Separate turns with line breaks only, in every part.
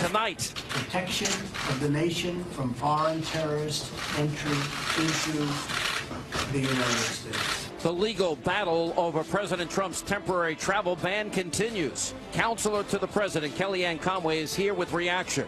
tonight.
Protection of the nation from foreign terrorist entry into the United States.
The legal battle over President Trump's temporary travel ban continues. Counselor to the president, Kellyanne Conway, is here with reaction.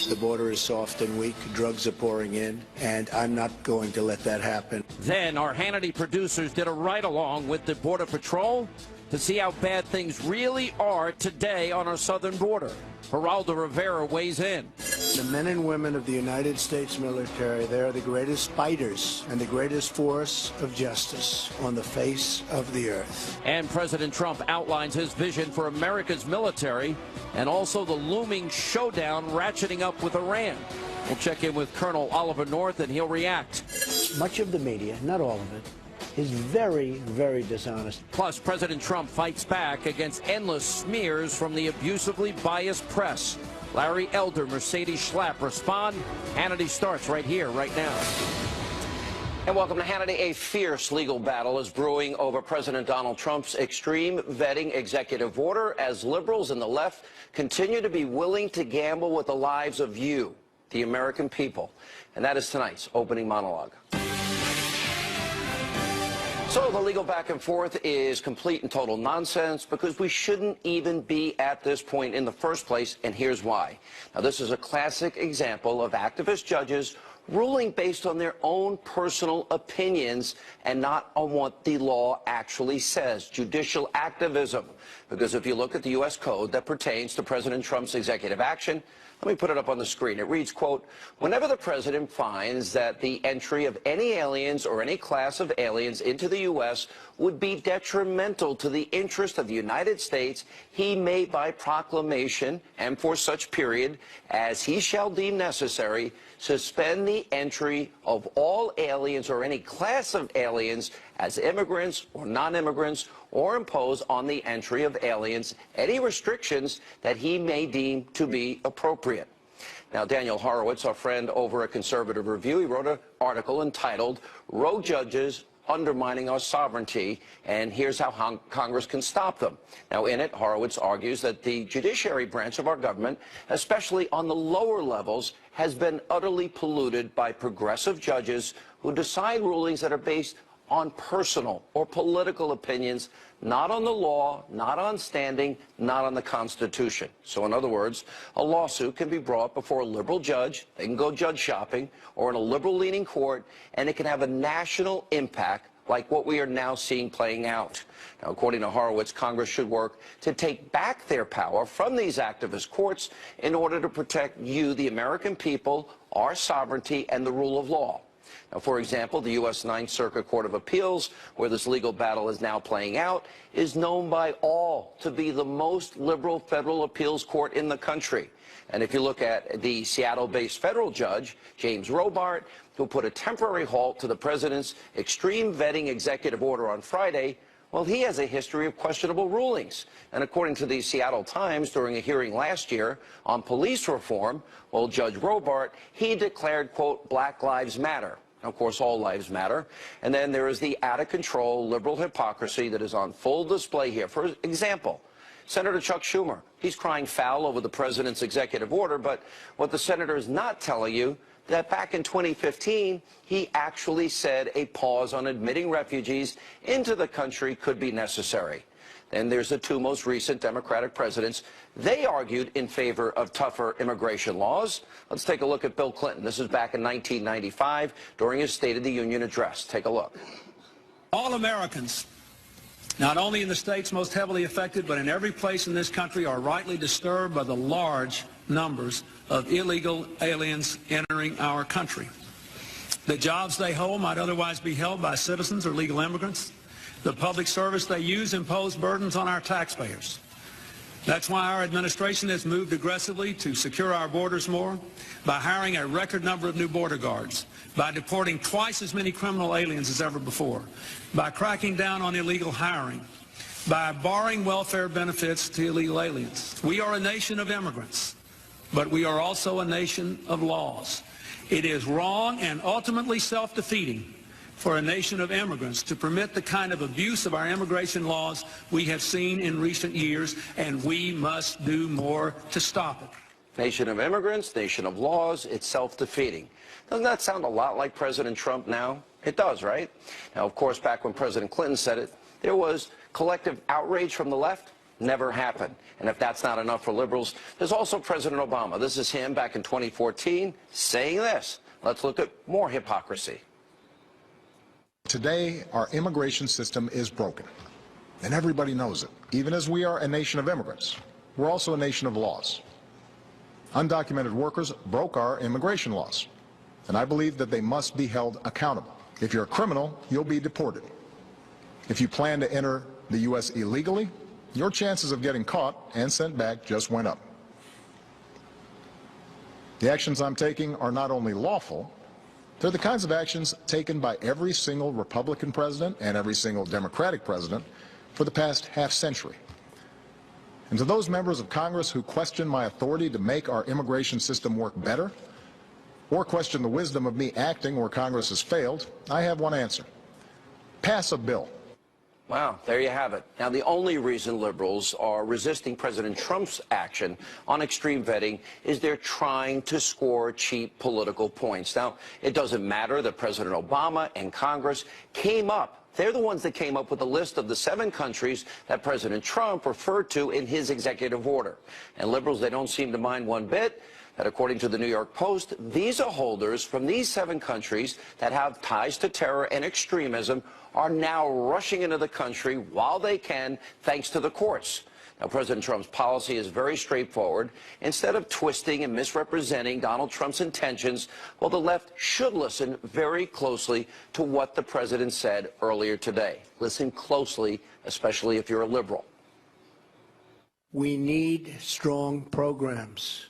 The border is soft and weak. Drugs are pouring in, and I'm not going to let that happen.
Then our Hannity producers did a ride-along with the Border Patrol to see how bad things really are today on our southern border. Geraldo Rivera weighs in.
The men and women of the United States military, they are the greatest fighters and the greatest force of justice on the face of the earth.
And President Trump outlines his vision for America's military and also the looming showdown ratcheting up with Iran. We'll check in with Colonel Oliver North, and he'll react.
Much of the media, not all of it, is very, very dishonest.
Plus, President Trump fights back against endless smears from the abusively biased press. Larry Elder, Mercedes Schlapp respond. Hannity starts right here, right now. And welcome to Hannity. A fierce legal battle is brewing over President Donald Trump's extreme vetting executive order as liberals and the left continue to be willing to gamble with the lives of you, the American people. And that is tonight's opening monologue. So the legal back and forth is complete and total nonsense because we shouldn't even be at this point in the first place, and here's why. Now, this is a classic example of activist judges ruling based on their own personal opinions and not on what the law actually says, judicial activism. Because if you look at the U.S. code that pertains to President Trump's executive action, let me put it up on the screen. It reads, quote, whenever the president finds that the entry of any aliens or any class of aliens into the U.S. would be detrimental to the interest of the United States, he may by proclamation and for such period as he shall deem necessary suspend the entry of all aliens or any class of aliens as immigrants or non-immigrants, or impose on the entry of aliens any restrictions that he may deem to be appropriate. Now, Daniel Horowitz, our friend over at Conservative Review, he wrote an article entitled Rogue Judges Undermining Our Sovereignty, and here's how Congress can stop them. Now, in it, Horowitz argues that the judiciary branch of our government, especially on the lower levels, has been utterly polluted by progressive judges who decide rulings that are based on personal or political opinions, not on the law, not on standing, not on the Constitution. So in other words, a lawsuit can be brought before a liberal judge, they can go judge shopping, or in a liberal-leaning court, and it can have a national impact like what we are now seeing playing out. Now, according to Horowitz, Congress should work to take back their power from these activist courts in order to protect you, the American people, our sovereignty, and the rule of law. Now, for example, the U.S. Ninth Circuit Court of Appeals, where this legal battle is now playing out, is known by all to be the most liberal federal appeals court in the country. And if you look at the Seattle-based federal judge, James Robart, who put a temporary halt to the president's extreme vetting executive order on Friday, well, he has a history of questionable rulings. And according to the Seattle Times, during a hearing last year on police reform, well, Judge Robart, he declared, quote, Black Lives Matter. Of course, all lives matter. And then there is the out-of-control liberal hypocrisy that is on full display here. For example, Senator Chuck Schumer, he's crying foul over the president's executive order, but what the senator is not telling you, that back in 2015, he actually said a pause on admitting refugees into the country could be necessary. Then there's the two most recent Democratic presidents. They argued in favor of tougher immigration laws. Let's take a look at Bill Clinton. This is back in 1995 during his State of the Union address. Take a look.
All Americans, not only in the states most heavily affected, but in every place in this country, are rightly disturbed by the large numbers of illegal aliens entering our country. The jobs they hold might otherwise be held by citizens or legal immigrants. The public service they use impose burdens on our taxpayers. That's why our administration has moved aggressively to secure our borders more, by hiring a record number of new border guards, by deporting twice as many criminal aliens as ever before, by cracking down on illegal hiring, by barring welfare benefits to illegal aliens. We are a nation of immigrants, but we are also a nation of laws. It is wrong and ultimately self-defeating for a nation of immigrants to permit the kind of abuse of our immigration laws we have seen in recent years, and we must do more to stop it.
Nation of immigrants, nation of laws, it's self-defeating. Doesn't that sound a lot like President Trump now? It does, right? Now, of course, back when President Clinton said it, there was collective outrage from the left. Never happened. And if that's not enough for liberals, there's also President Obama. This is him back in 2014 saying this. Let's look at more hypocrisy.
Today, our immigration system is broken, and everybody knows it. Even as we are a nation of immigrants, we're also a nation of laws. Undocumented workers broke our immigration laws, and I believe that they must be held accountable. If you're a criminal, you'll be deported. If you plan to enter the U.S. illegally, your chances of getting caught and sent back just went up. The actions I'm taking are not only lawful, they're the kinds of actions taken by every single Republican president and every single Democratic president for the past half-century. And to those members of Congress who question my authority to make our immigration system work better, or question the wisdom of me acting where Congress has failed, I have one answer. Pass a bill.
Wow, there you have it. Now, the only reason liberals are resisting President Trump's action on extreme vetting is they're trying to score cheap political points. Now, it doesn't matter that President Obama and Congress came up. They're the ones that came up with a list of the 7 countries that President Trump referred to in his executive order. And liberals, they don't seem to mind one bit that, according to the New York Post, visa holders from these 7 countries that have ties to terror and extremism are now rushing into the country while they can, thanks to the courts. Now, President Trump's policy is very straightforward. Instead of twisting and misrepresenting Donald Trump's intentions, well, the left should listen very closely to what the president said earlier today. Listen closely, especially if you're a liberal.
We need strong programs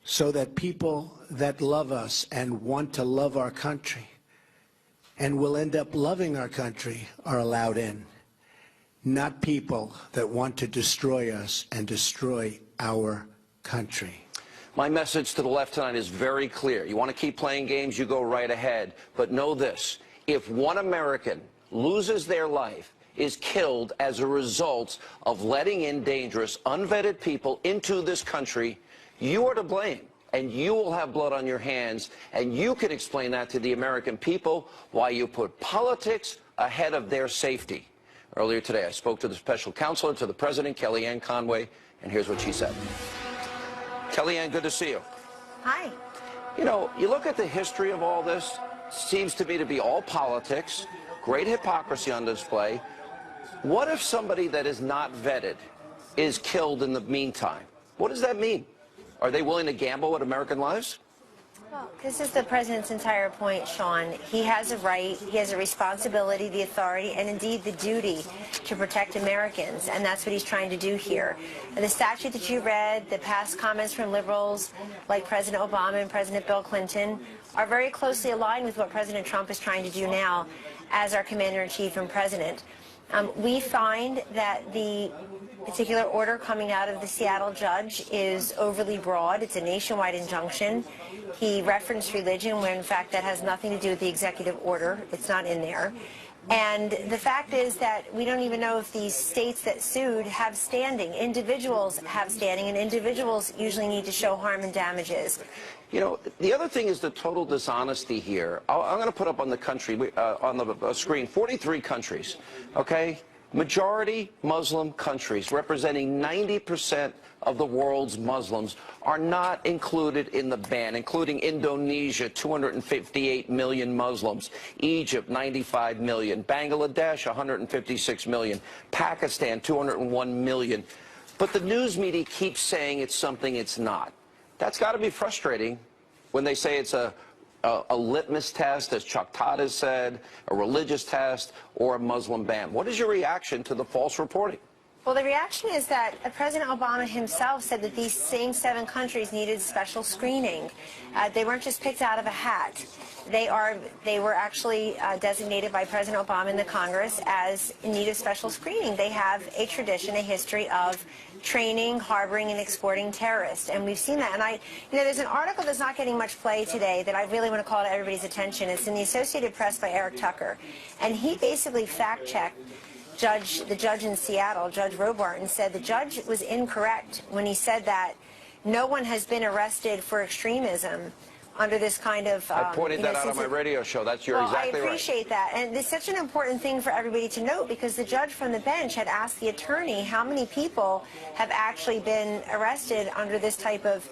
so that people that love us and want to love our country and will end up loving our country are allowed in, not people that want to destroy us and destroy our country.
My message to the left tonight is very clear. You want to keep playing games, you go right ahead. But know this, if one American loses their life, is killed as a result of letting in dangerous, unvetted people into this country, you are to blame. And you will have blood on your hands, and you can explain that to the American people why you put politics ahead of their safety. Earlier today, I spoke to the special counselor to the president, Kellyanne Conway, and here's what she said. Kellyanne, good to see you.
Hi.
You know, you look at the history of all this, seems to me to be all politics, great hypocrisy on display. What if somebody that is not vetted is killed in the meantime? What does that mean? Are they willing to gamble with American lives?
Well, this is the president's entire point, Sean. He has a right, he has a responsibility, the authority, and indeed the duty to protect Americans, and that's what he's trying to do here. And the statute that you read, the past comments from liberals like President Obama and President Bill Clinton are very closely aligned with what President Trump is trying to do now as our commander-in-chief and president. We find that the particular order coming out of the Seattle judge is overly broad. It's a nationwide injunction. He referenced religion when, in fact, that has nothing to do with the executive order. It's not in there. And the fact is that we don't even know if these states that sued have standing. Individuals have standing, and individuals usually need to show harm and damages.
You know, the other thing is the total dishonesty here. I'm going to put up on the country, on the screen, 43 countries, okay? Majority Muslim countries, representing 90% of the world's Muslims, are not included in the ban, including Indonesia, 258 million Muslims, Egypt, 95 million, Bangladesh, 156 million, Pakistan, 201 million. But the news media keeps saying it's something it's not. That's got to be frustrating when they say it's a litmus test, as Chuck Todd has said, a religious test, or a Muslim ban. What is your reaction to the false reporting?
Well, the reaction is that President Obama himself said that these same 7 countries needed special screening. They weren't just picked out of a hat. They were actually designated by President Obama and the Congress as in need of special screening. They have a tradition, a history of training, harboring, and exporting terrorists, and we've seen that. And there's an article that's not getting much play today that I really want to call to everybody's attention. It's in the Associated Press by Eric Tucker, and he basically fact-checked the judge in Seattle, Judge Robarton, said the judge was incorrect when he said that no one has been arrested for extremism under this kind of...
I pointed that out on my radio show. You're exactly right.
I appreciate that. And it's such an important thing for everybody to note, because the judge from the bench had asked the attorney how many people have actually been arrested under this type of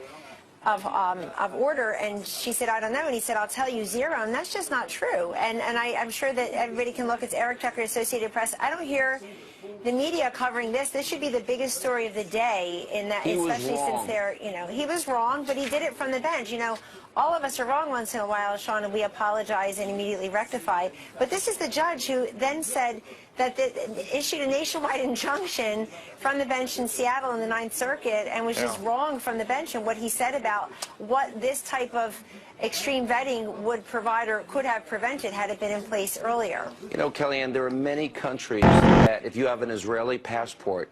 order, and she said, I don't know, and he said, I'll tell you, 0, and that's just not true. And I'm sure that everybody can look. It's Eric Tucker, Associated Press. I don't hear the media covering this. This should be the biggest story of the day, in that, especially since they're, he was wrong, but he did it from the bench. All of us are wrong once in a while, Sean, and we apologize and immediately rectify. But this is the judge who then said that issued a nationwide injunction from the bench in Seattle in the Ninth Circuit, and was just wrong from the bench in what he said about what this type of extreme vetting would provide or could have prevented had it been in place earlier.
Kellyanne, there are many countries that if you have an Israeli passport,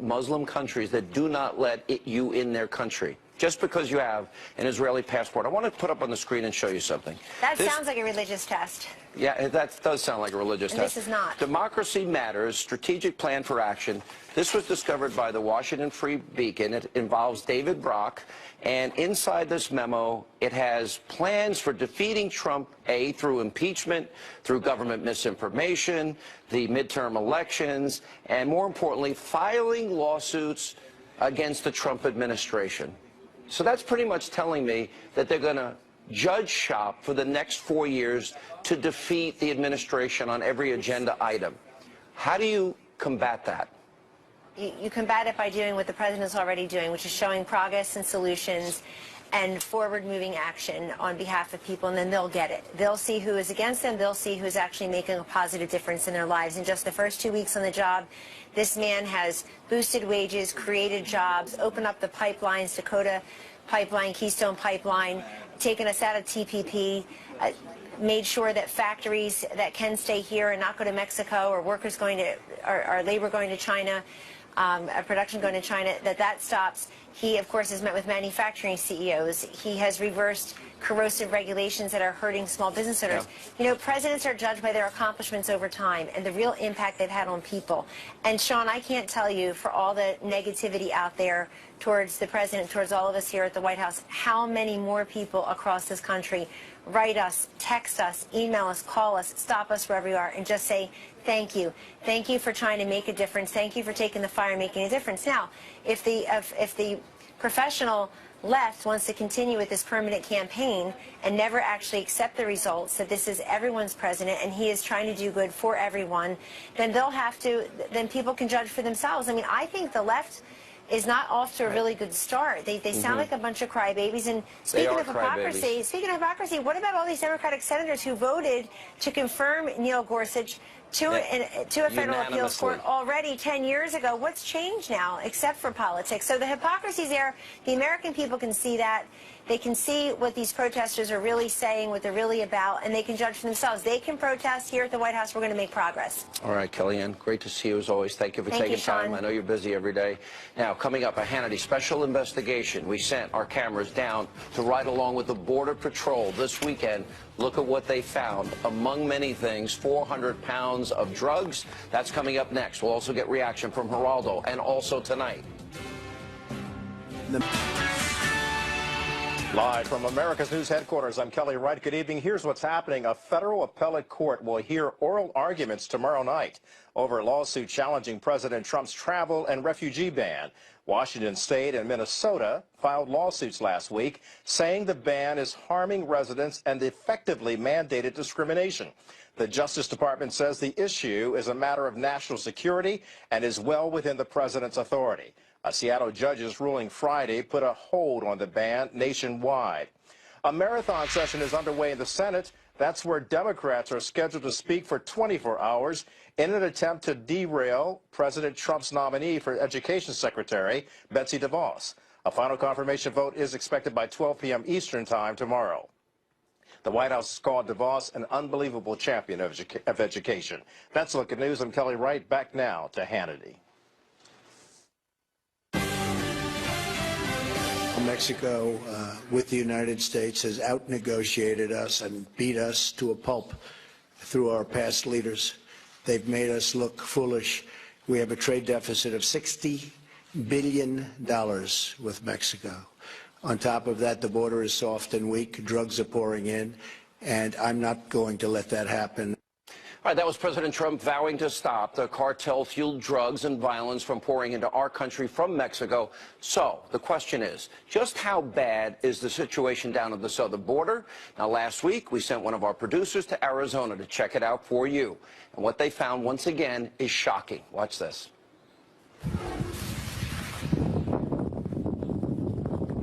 Muslim countries that do not let you in their country just because you have an Israeli passport. I want to put up on the screen and show you something.
That sounds like a religious test.
Yeah, that does sound like a religious test.
This is not.
Democracy Matters, Strategic Plan for Action. This was discovered by the Washington Free Beacon. It involves David Brock. And inside this memo, it has plans for defeating Trump, through impeachment, through government misinformation, the midterm elections, and more importantly, filing lawsuits against the Trump administration. So that's pretty much telling me that they're going to judge shop for the next 4 years to defeat the administration on every agenda item. How do you combat that?
You combat it by doing what the president's already doing, which is showing progress and solutions and forward-moving action on behalf of people, and then they'll get it. They'll see who is against them. They'll see who's actually making a positive difference in their lives. In just the first 2 weeks on the job, this man has boosted wages, created jobs, opened up the pipelines, Dakota Pipeline, Keystone Pipeline, taken us out of TPP, made sure that factories that can stay here and not go to Mexico, or workers going to, or labor going to China, production going to China, that stops. He, of course, has met with manufacturing CEOs. He has reversed corrosive regulations that are hurting small business owners. Presidents are judged by their accomplishments over time and the real impact they've had on people. And, Sean, I can't tell you, for all the negativity out there towards the president, towards all of us here at the White House, how many more people across this country write us, text us, email us, call us, stop us wherever you are, and just say, thank you. Thank you for trying to make a difference. Thank you for taking the fire and making a difference. Now, if the professional left wants to continue with this permanent campaign and never actually accept the results, that this is everyone's president and he is trying to do good for everyone, then then people can judge for themselves. I mean, I think the left is not off to a really good start. They sound like a bunch of crybabies. And speaking of hypocrisy, what about all these Democratic senators who voted to confirm Neil Gorsuch to a federal appeals court already 10 years ago? What's changed now, except for politics? So the hypocrisy's there. The American people can see that. They can see what these protesters are really saying, what they're really about, and they can judge for themselves. They can protest here at the White House. We're going to make progress. All right, Kellyanne, great to see you as always. Thank you for taking time. I know you're busy every day. Now, coming up, a Hannity special investigation. We sent our cameras down to ride along with the Border Patrol this weekend. Look at what they found. Among many things, 400 pounds of drugs. That's coming up next. We'll also get reaction from Geraldo, and also tonight.
Live from America's News headquarters, I'm Kelly Wright. Good evening. Here's what's happening. A federal appellate court will hear oral arguments tomorrow night over a lawsuit challenging President Trump's travel and refugee ban. Washington State and Minnesota filed lawsuits last week saying the ban is harming residents and effectively mandated discrimination. The Justice Department says the issue is a matter of national security and is well within the president's authority. A Seattle judge's ruling Friday put a hold on the ban nationwide. A marathon session is underway in the Senate. That's where Democrats are scheduled to speak for 24 hours in an attempt to derail President Trump's nominee for Education Secretary, Betsy DeVos. A final confirmation vote is expected by 12 p.m. Eastern Time tomorrow. The White House has called DeVos an unbelievable champion of education. That's a look at news. I'm Kelly Wright. Back now to Hannity.
Mexico, with the United States, has out-negotiated us and beat us to a pulp through our past leaders. They've made us look foolish. We have a trade deficit of $60 billion with Mexico. On top of that, the border is soft and weak. Drugs are pouring in, and I'm not going to let that happen.
All right, that was President Trump vowing to stop the cartel-fueled drugs and violence from pouring into our country from Mexico. So the question is, just how bad is the situation down at the southern border? Now, last week, we sent one of our producers to Arizona to check it out for you. And what they found, once again, is shocking. Watch this.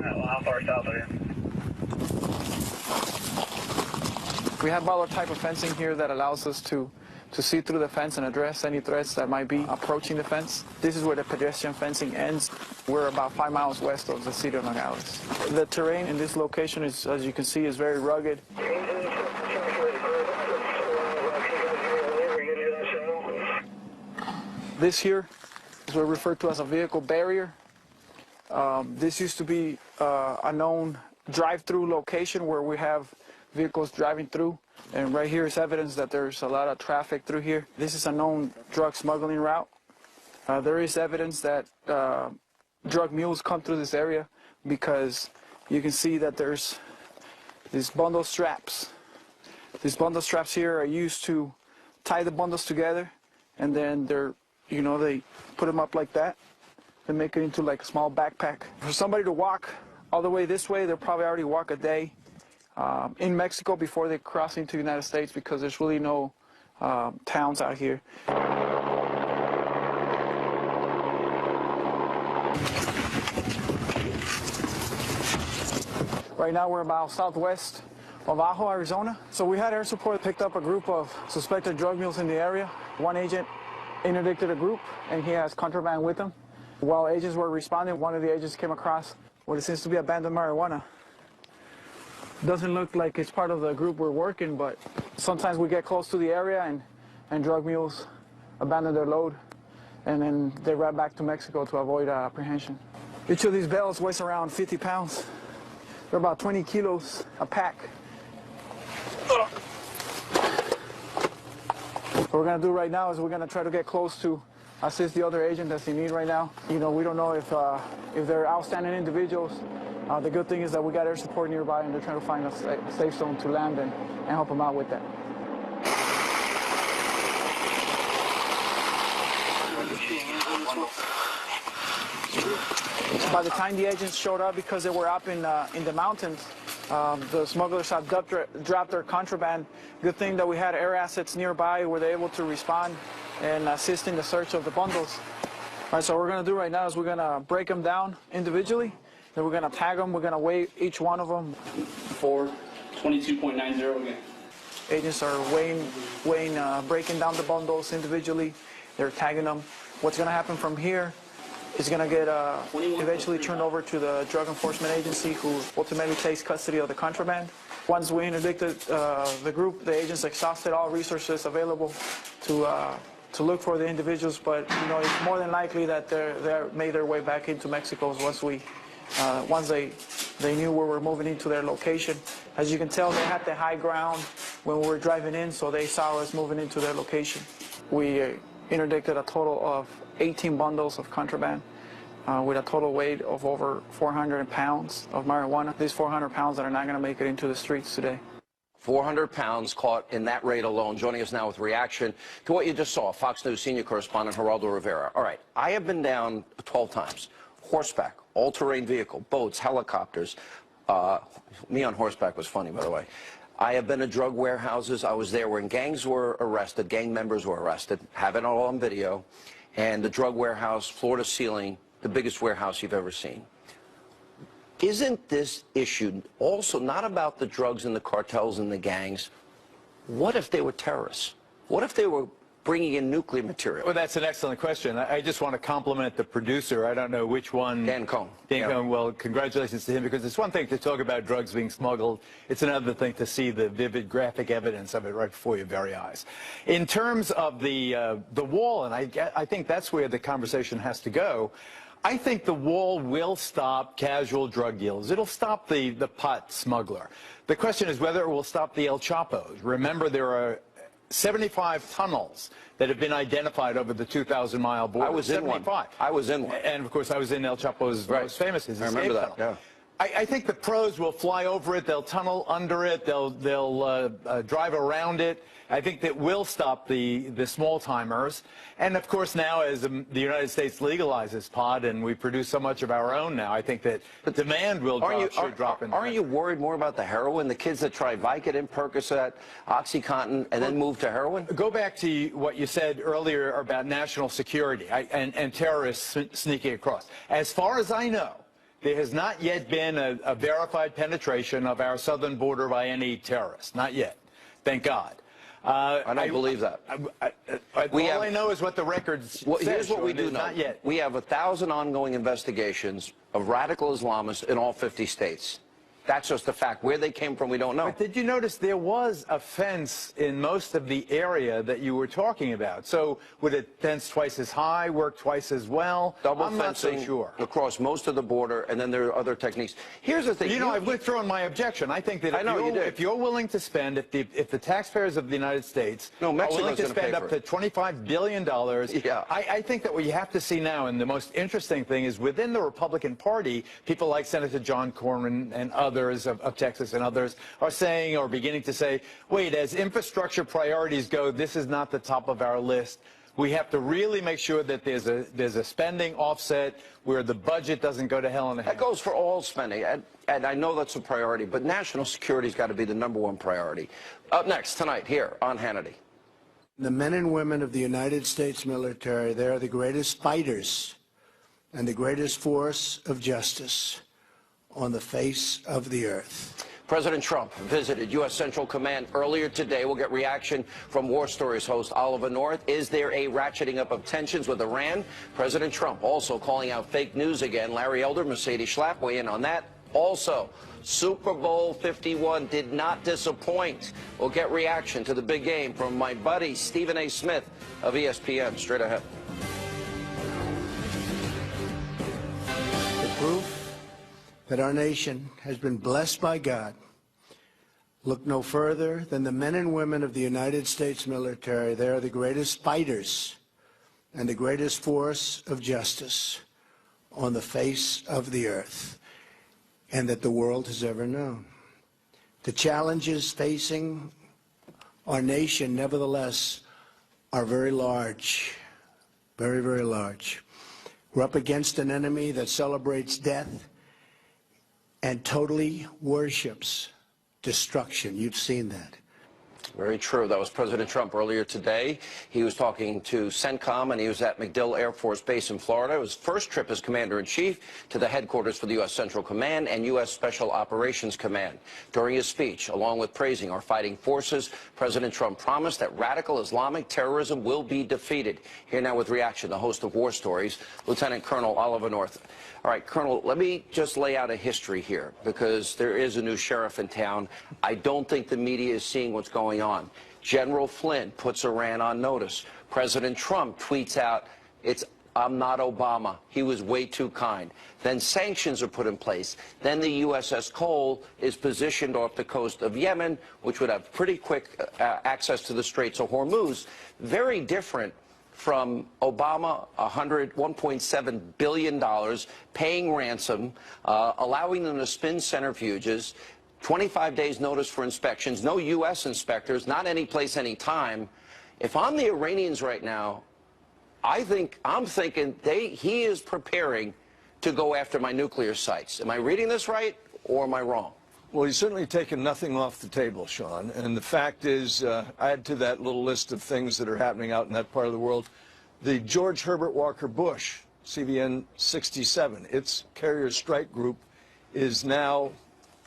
How far south are you?
We have our type of fencing here that allows us to see through the fence and address any threats that might be approaching the fence. This is where the pedestrian fencing ends. We're about 5 miles west of the city of Nogales. The terrain in this location is, as you can see, is very rugged. This here is what we refer to as a vehicle barrier. This used to be a known drive-through location where we have vehicles driving through, and right here is evidence that there's a lot of traffic through here. This is a known drug smuggling route. There is evidence that drug mules come through this area because you can see that there's these bundle straps. These bundle straps here are used to tie the bundles together, and then they put them up like that. They make it into like a small backpack. For somebody to walk all the way this way, they'll probably already walk a day in Mexico before they cross into the United States, because there's really no towns out here. Right now we're about southwest of Ajo, Arizona. So we had air support picked up a group of suspected drug mules in the area. One agent interdicted a group, and he has contraband with him. While agents were responding, one of the agents came across what seems to be abandoned marijuana. Doesn't look like it's part of the group we're working, but sometimes we get close to the area and drug mules abandon their load, and then they ride back to Mexico to avoid apprehension. Each of these bales weighs around 50 pounds. They're about 20 kilos a pack. What we're going to do right now is we're going to try to get close to assist the other agent that's in need right now. We don't know if they're outstanding individuals. The good thing is that we got air support nearby, and they're trying to find a safe zone to land and help them out with that. By the time the agents showed up, because they were up in the mountains, the smugglers had dropped their contraband. Good thing that we had air assets nearby where they're able to respond and assist in the search of the bundles. All right, so what we're going to do right now is we're going to break them down individually. Then we're going to tag them. We're going to weigh each one of them.
422.90 again.
Agents are breaking down the bundles individually. They're tagging them. What's going to happen from here is going to get eventually turned over to the Drug Enforcement Agency, who ultimately takes custody of the contraband. Once we interdicted the group, the agents exhausted all resources available to look for the individuals, but it's more than likely that they made their way back into Mexico once they knew where we're moving into their location. As you can tell, they had the high ground when we were driving in, so they saw us moving into their location. We interdicted a total of 18 bundles of contraband with a total weight of over 400 pounds of marijuana. These 400 pounds that are not going to make it into the streets today.
400 pounds caught in that raid alone. Joining us now with reaction to what you just saw, Fox News senior correspondent Geraldo Rivera. All right, I have been down 12 times. Horseback, all-terrain vehicle, boats, helicopters. Me on horseback was funny, by the way. I have been to drug warehouses. I was there when gangs were arrested, gang members were arrested. Have it all on video. And the drug warehouse, floor to ceiling, the biggest warehouse you've ever seen. Isn't this issue also not about the drugs and the cartels and the gangs? What if they were terrorists? What if they were bringing in nuclear material?
Well, that's an excellent question. I just want to compliment the producer. I don't know which one.
Dan Cohn.
Dan Cohn. Well, congratulations to him, because it's one thing to talk about drugs being smuggled. It's another thing to see the vivid graphic evidence of it right before your very eyes. In terms of the wall, and I think that's where the conversation has to go, I think the wall will stop casual drug dealers. It'll stop the pot smuggler. The question is whether it will stop the El Chapos. Remember, there are 75 tunnels that have been identified over the 2,000-mile border.
I was in one. I was in one.
And, of course, I was in El Chapo's most famous, his escape
remember that,
tunnel.
yeah.
I think the pros will fly over it. They'll tunnel under it. They'll drive around it. I think that will stop the small-timers. And, of course, now as the United States legalizes pot and we produce so much of our own now, I think that demand will drop.
Aren't you worried more about the heroin, the kids that try Vicodin, Percocet, OxyContin, and then move to heroin?
Go back to what you said earlier about national security and terrorists sneaking across. As far as I know, there has not yet been a verified penetration of our southern border by any terrorist. Not yet. Thank God.
I don't believe that.
All I know is what the records say.
Here's what we do know.
Not yet.
We have 1,000 ongoing investigations of radical Islamists in all 50 states. That's just a fact. Where they came from, we don't know.
But did you notice there was a fence in most of the area that you were talking about? So would a fence twice as high work twice as well?
Double
I'm
fencing
not so sure.
across most of the border, and then there are other techniques. Here's the thing.
You know, I've withdrawn my objection. I think that if you're willing to spend, if the taxpayers of the United States are willing to spend up to $25 billion, I think that what you have to see now, and the most interesting thing is within the Republican Party, people like Senator John Cornyn and others of Texas and others are saying or beginning to say, wait, as infrastructure priorities go, this is not the top of our list. We have to really make sure that there's a spending offset where the budget doesn't go to hell in a handbasket.
That goes for all spending, and I know that's a priority, but national security's got to be the #1 priority. Up next tonight here on Hannity.
The men and women of the United States military, they are the greatest fighters and the greatest force of justice on the face of the earth.
President Trump visited U.S. Central Command earlier today. We'll get reaction from War Stories host Oliver North. Is there a ratcheting up of tensions with Iran? President Trump also calling out fake news again. Larry Elder, Mercedes Schlapp weigh in on that. Also, Super Bowl 51 did not disappoint. We'll get reaction to the big game from my buddy Stephen A. Smith of ESPN. Straight ahead.
The proof that our nation has been blessed by God, look no further than the men and women of the United States military. They are the greatest fighters and the greatest force of justice on the face of the earth and that the world has ever known. The challenges facing our nation, nevertheless, are very large, very, very large. We're up against an enemy that celebrates death and totally worships destruction. You've seen that.
Very true. That was President Trump earlier today. He was talking to CENTCOM, and he was at MacDill Air Force Base in Florida. It was his first trip as Commander-in-Chief to the headquarters for the U.S. Central Command and U.S. Special Operations Command. During his speech, along with praising our fighting forces, President Trump promised that radical Islamic terrorism will be defeated. Here now with reaction, the host of War Stories, Lieutenant Colonel Oliver North. All right, Colonel, let me just lay out a history here, because there is a new sheriff in town. I don't think the media is seeing what's going on. General Flynn puts Iran on notice. President Trump tweets out, I'm not Obama. He was way too kind. Then sanctions are put in place. Then the USS Cole is positioned off the coast of Yemen, which would have pretty quick access to the Straits of Hormuz. Very different from Obama, $1.7 billion, paying ransom, allowing them to spin centrifuges, 25 days notice for inspections, no U.S. inspectors, not any place, any time. If I'm the Iranians right now, I'm thinking he is preparing to go after my nuclear sites. Am I reading this right, or am I wrong?
Well, he's certainly taken nothing off the table, Sean. And the fact is, add to that little list of things that are happening out in that part of the world, the George Herbert Walker Bush, CVN 67, its carrier strike group is now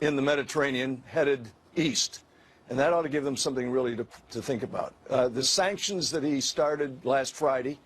in the Mediterranean, headed east. And that ought to give them something really to think about. The sanctions that he started last Friday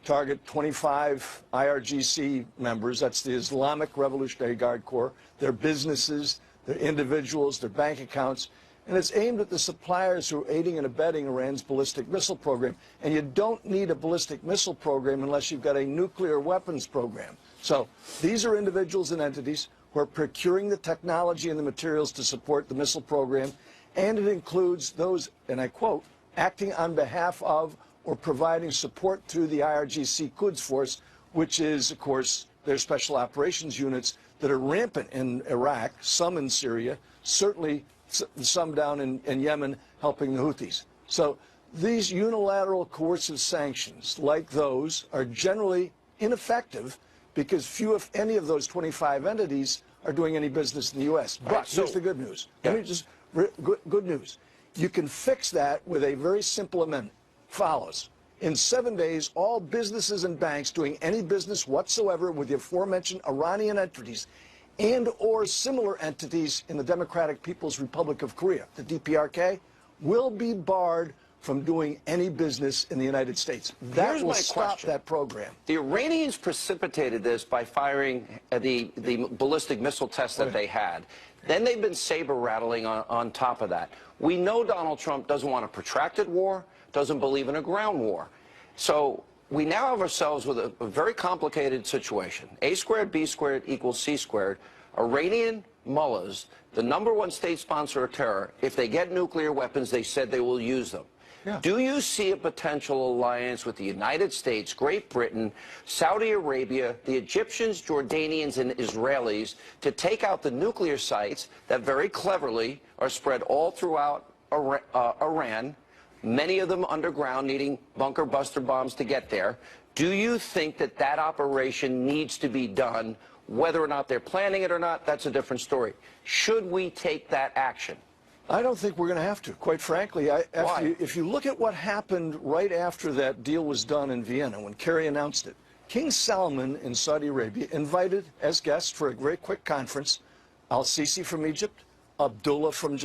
target 25 IRGC members. That's the Islamic Revolutionary Guard Corps, their businesses, their individuals, their bank accounts, and it's aimed at the suppliers who are aiding and abetting Iran's ballistic missile program. And you don't need a ballistic missile program unless you've got a nuclear weapons program. So these are individuals and entities who are procuring the technology and the materials to support the missile program, and it includes those, and I quote, acting on behalf of or providing support to the IRGC Quds Force, which is, of course, their special operations units that are rampant in Iraq, some in Syria, certainly some down in Yemen helping the Houthis. So these unilateral coercive sanctions, like those, are generally ineffective because few, if any, of those 25 entities are doing any business in the U.S. But here's the good news.
Yeah.
Let me just, good news. You can fix that with a very simple amendment. Follows. In 7 days, all businesses and banks doing any business whatsoever with the aforementioned Iranian entities and or similar entities in the Democratic People's Republic of Korea, the DPRK, will be barred from doing any business in the United States. That will stop that program.
The Iranians precipitated this by firing the ballistic missile test that they had. Then they've been saber-rattling on top of that. We know Donald Trump doesn't want a protracted war, doesn't believe in a ground war. So we now have ourselves with a very complicated situation. A squared, B squared equals C squared. Iranian mullahs, the #1 state sponsor of terror, if they get nuclear weapons, they said they will use them. Yeah. Do you see a potential alliance with the United States, Great Britain, Saudi Arabia, the Egyptians, Jordanians, and Israelis to take out the nuclear sites that very cleverly are spread all throughout Iran, many of them underground, needing bunker buster bombs to get there? Do you think that that operation needs to be done? Whether or not they're planning it or not, that's a different story. Should we take that action?
I don't think we're going to have to, quite frankly. If you look at what happened right after that deal was done in Vienna, when Kerry announced it, King Salman in Saudi Arabia invited as guests for a very quick conference al-Sisi from Egypt, Abdullah from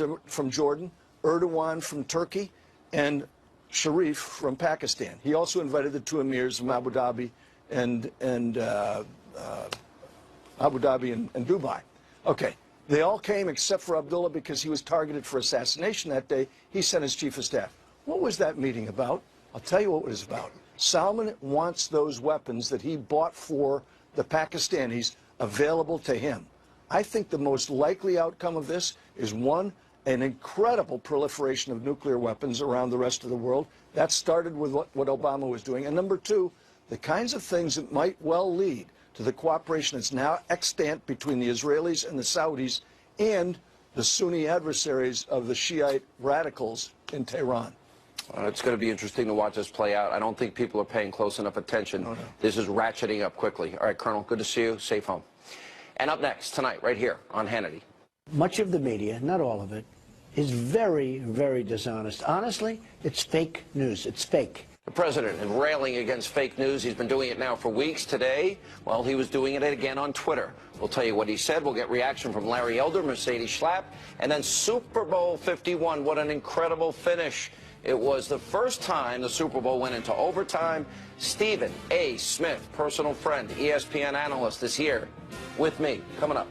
Jordan, Erdogan from Turkey, and Sharif from Pakistan. He also invited the two emirs from Abu Dhabi and Dubai. Okay. They all came except for Abdullah because he was targeted for assassination that day. He sent his chief of staff. What was that meeting about? I'll tell you what it was about. Salman wants those weapons that he bought for the Pakistanis available to him. I think the most likely outcome of this is, one, an incredible proliferation of nuclear weapons around the rest of the world. That started with what Obama was doing. And number two, the kinds of things that might well lead to the cooperation that's now extant between the Israelis and the Saudis and the Sunni adversaries of the Shiite radicals in Tehran.
It's going to be interesting to watch this play out. I don't think people are paying close enough attention. Oh, no. This is ratcheting up quickly. All right, Colonel, good to see you. Safe home. And up next tonight, right here on Hannity.
Much of the media, not all of it, is very, very dishonest. Honestly, it's fake news. It's fake.
The president is railing against fake news. He's been doing it now for weeks. Today, well, he was doing it again on Twitter. We'll tell you what he said. We'll get reaction from Larry Elder, Mercedes Schlapp, and then Super Bowl 51. What an incredible finish. It was the first time the Super Bowl went into overtime. Stephen A. Smith, personal friend, ESPN analyst, is here with me. Coming up.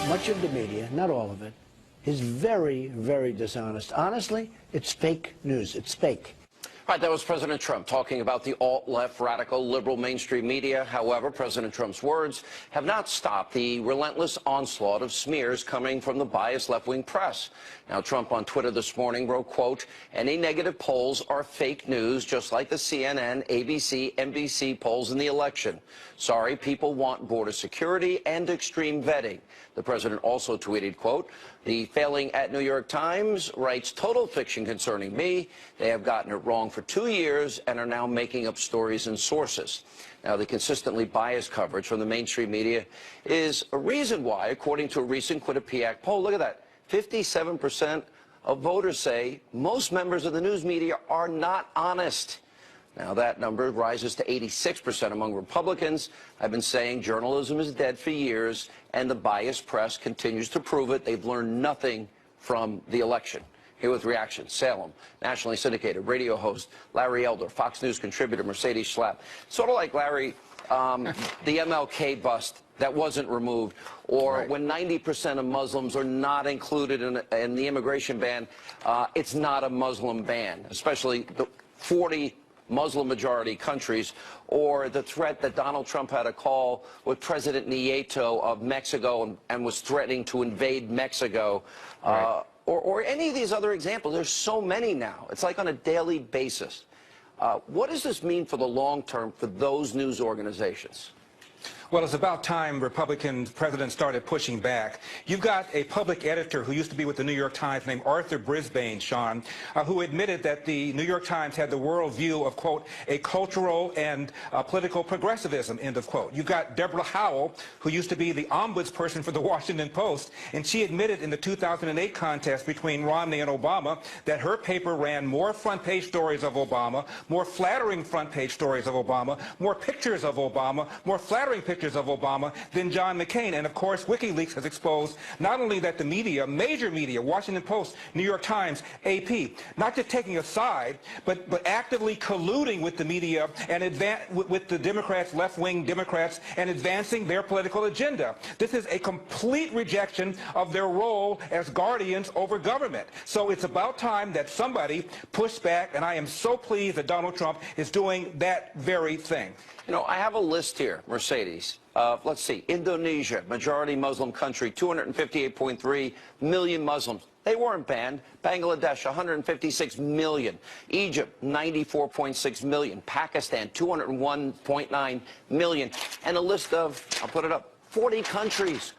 Much of the media, not all of it, is very, very dishonest. Honestly, it's fake news. It's fake.
All right, that was President Trump talking about the alt-left, radical, liberal mainstream media. However, President Trump's words have not stopped the relentless onslaught of smears coming from the biased left-wing press. Now, Trump on Twitter this morning wrote, quote, "Any negative polls are fake news, just like the CNN, ABC, NBC polls in the election. Sorry, people want border security and extreme vetting." The president also tweeted, quote, "The failing at New York Times writes total fiction concerning me. They have gotten it wrong for 2 years and are now making up stories and sources." Now, the consistently biased coverage from the mainstream media is a reason why, according to a recent Quinnipiac poll, look at that, 57% of voters say most members of the news media are not honest. Now, that number rises to 86% among Republicans. I've been saying journalism is dead for years, and the biased press continues to prove it. They've learned nothing from the election. Here with reaction, Salem, nationally syndicated radio host Larry Elder, Fox News contributor Mercedes Schlapp. Sort of like Larry, the MLK bust that wasn't removed, or when 90% of Muslims are not included in the immigration ban, it's not a Muslim ban, especially the 40 Muslim-majority countries, or the threat that Donald Trump had a call with President Nieto of Mexico and was threatening to invade Mexico, or any of these other examples. There's so many now. It's like on a daily basis. What does this mean for the long term for those news organizations?
Well, it's about time Republican presidents started pushing back. You've got a public editor who used to be with the New York Times named Arthur Brisbane, Sean, who admitted that the New York Times had the worldview of, quote, a cultural and political progressivism, end of quote. You've got Deborah Howell, who used to be the ombudsperson for the Washington Post, and she admitted in the 2008 contest between Romney and Obama that her paper ran more front-page stories of Obama, more flattering front-page stories of Obama, more pictures of Obama, more flattering pictures of Obama than John McCain. And of course, WikiLeaks has exposed not only that the media, major media, Washington Post, New York Times, AP, not just taking a side, but actively colluding with the media and with the Democrats, left-wing Democrats, and advancing their political agenda. This is a complete rejection of their role as guardians over government. So it's about time that somebody pushed back, and I am so pleased that Donald Trump is doing that very thing.
You know, I have a list here, Mercedes. Let's see, Indonesia, majority Muslim country, 258.3 million Muslims. They weren't banned. Bangladesh, 156 million. Egypt, 94.6 million. Pakistan, 201.9 million. And a list of, I'll put it up, 40 countries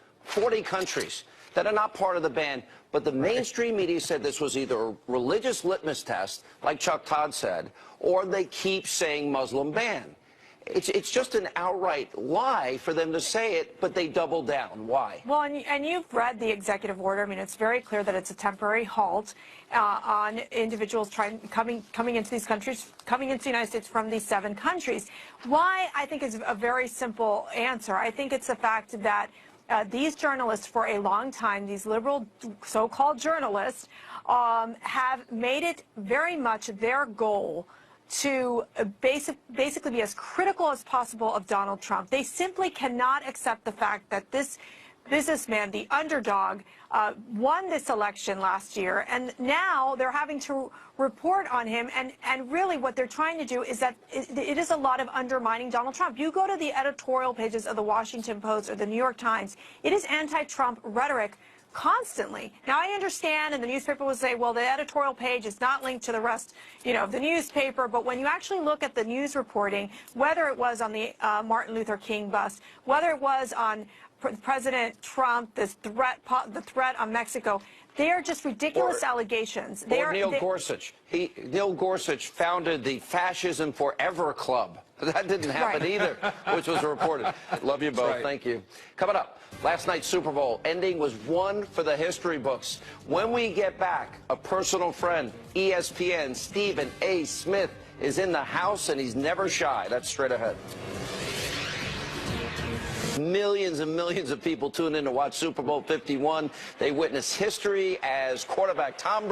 that are not part of the ban. But the mainstream media said this was either a religious litmus test, like Chuck Todd said, or they keep saying Muslim ban. It's just an outright lie for them to say it, but they double down. Why?
Well, and you've read the executive order. I mean, it's very clear that it's a temporary halt on individuals coming into these countries, coming into the United States from these 7 countries. Why, I think, is a very simple answer. I think it's the fact that these journalists, for a long time, these liberal so-called journalists, have made it very much their goal to basically be as critical as possible of Donald Trump. They simply cannot accept the fact that this businessman, the underdog, won this election last year, and now they're having to report on him, and really what they're trying to do is that it is a lot of undermining Donald Trump. You go to the editorial pages of the Washington Post or the New York Times, it is anti-Trump rhetoric constantly. Now, I understand, and the newspaper will say, well, the editorial page is not linked to the rest, of the newspaper, but when you actually look at the news reporting, whether it was on the Martin Luther King bust, whether it was on President Trump, the threat on Mexico, they are just ridiculous allegations.
Neil Gorsuch. Neil Gorsuch founded the Fascism Forever Club. That didn't happen either, which was reported. Love you both. Right. Thank you. Coming up, last night's Super Bowl ending was one for the history books. When we get back, a personal friend, ESPN, Stephen A. Smith, is in the house, and he's never shy. That's straight ahead. Millions and millions of people tune in to watch Super Bowl 51. They witness history as quarterback Tom Brady